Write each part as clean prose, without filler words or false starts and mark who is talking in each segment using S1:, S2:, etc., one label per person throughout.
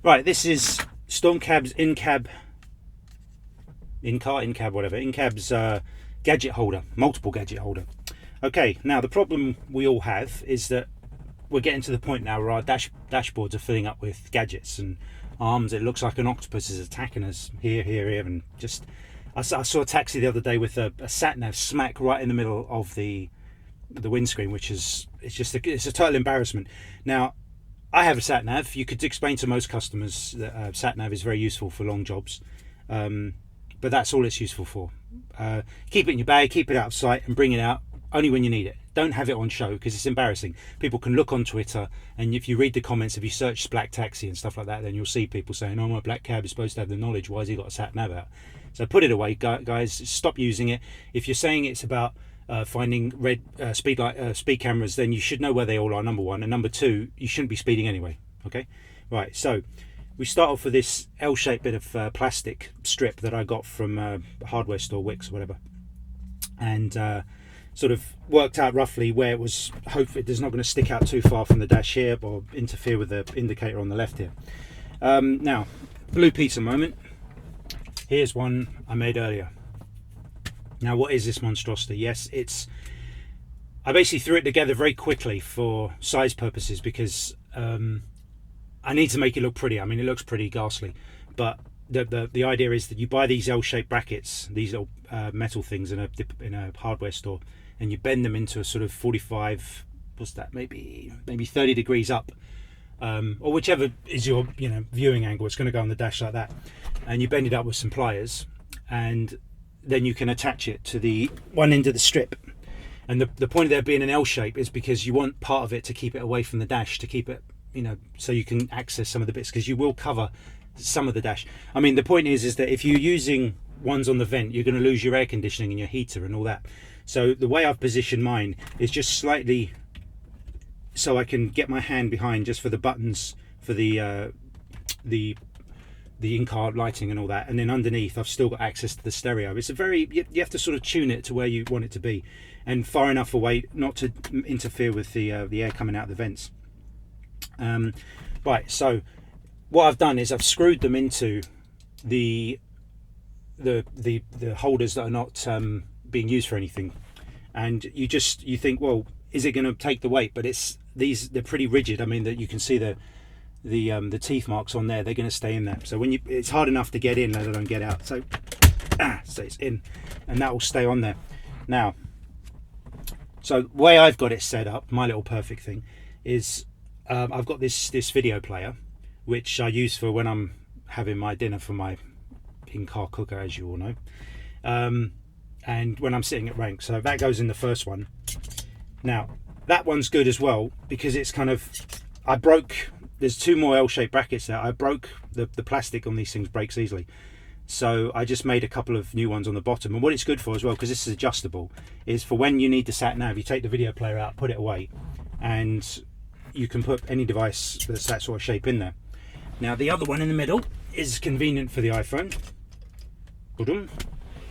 S1: Right, this is Stormcab's in-cab's gadget holder, multiple gadget holder. Okay, now the problem we all have is that we're getting to the point now where our dashboards are filling up with gadgets and arms. It looks like an octopus is attacking us here, and just I saw a taxi the other day with a sat nav smack right in the middle of the windscreen, which is it's a total embarrassment. Now, I have a sat nav. You could explain to most customers that sat nav is very useful for long jobs, but that's all it's useful for. Keep it in your bag, keep it out of sight, and bring it out only when you need it. Don't have it on show because it's embarrassing. People can look on Twitter, and if you read the comments, if you search black taxi and stuff like that, then you'll see people saying, "Oh, my black cab is supposed to have the knowledge. Why has he got a sat nav out?" So put it away, guys. Stop using it. If you're saying it's about finding red speed cameras, then you should know where they all are, number one, and number two, you shouldn't be speeding anyway. Okay, right, so we start off with this L-shaped bit of plastic strip that I got from a hardware store, Wix or whatever, and sort of worked out roughly where it was. Hopefully it's not going to stick out too far from the dash here or interfere with the indicator on the left here. Now, blue pizza moment. Here's one I made earlier. Now, what is this monstrosity? Yes, I basically threw it together very quickly for size purposes because I need to make it look pretty. I mean, it looks pretty ghastly, but the idea is that you buy these L-shaped brackets, these little metal things in a hardware store, and you bend them into a sort of 45, what's that, maybe 30 degrees up, or whichever is your viewing angle. It's going to go on the dash like that, and you bend it up with some pliers, and then you can attach it to the one end of the strip. And the point of there being an L shape is because you want part of it to keep it away from the dash, to keep it, so you can access some of the bits, because you will cover some of the dash. I mean, the point is that if you're using ones on the vent, you're going to lose your air conditioning and your heater and all that. So the way I've positioned mine is just slightly so I can get my hand behind just for the buttons for the in-car lighting and all that, and then underneath I've still got access to the stereo. It's you have to sort of tune it to where you want it to be, and far enough away not to interfere with the air coming out of the vents. Right, so what I've done is I've screwed them into the holders that are not being used for anything, and you think, well, is it going to take the weight? But they're pretty rigid. I mean, that you can see the teeth marks on there. They're going to stay in there. So it's hard enough to get in, let alone get out. So it's in, and that will stay on there. Now, so the way I've got it set up, my little perfect thing, is I've got this video player, which I use for when I'm having my dinner for my in-car cooker, as you all know, and when I'm sitting at rank. So that goes in the first one. Now, that one's good as well because it's kind of, there's two more L-shaped brackets there. I broke the plastic on these things, breaks easily. So I just made a couple of new ones on the bottom. And what it's good for as well, because this is adjustable, is for when you need the sat nav, you take the video player out, put it away, and you can put any device that's that sort of shape in there. Now, the other one in the middle is convenient for the iPhone.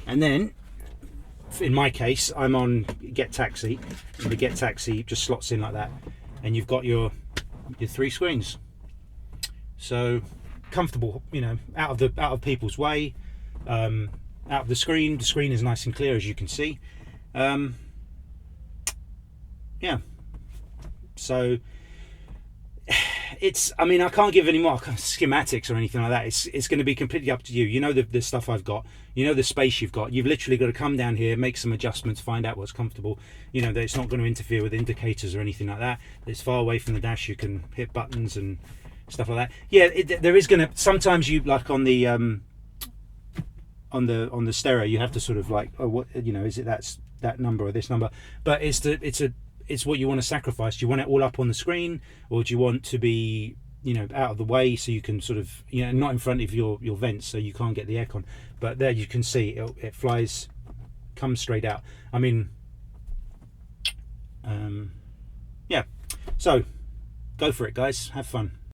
S1: And then, in my case, I'm on Get Taxi, and the Get Taxi just slots in like that, and you've got your three screens. So comfortable, out of people's way, out of the screen. The screen is nice and clear, as you can see. Yeah. So I can't give any more schematics or anything like that. It's going to be completely up to you. You know the stuff I've got. You know the space you've got. You've literally got to come down here, make some adjustments, find out what's comfortable. That it's not going to interfere with indicators or anything like that. It's far away from the dash. You can hit buttons and stuff like that. Yeah, there is going to sometimes you like on the stereo, you have to sort of like, oh, what is it that number or this number? But it's what you want to sacrifice. Do you want it all up on the screen, or do you want to be out of the way so you can sort of not in front of your vents so you can't get the aircon? But there you can see it flies, comes straight out. I mean, yeah. So go for it, guys. Have fun.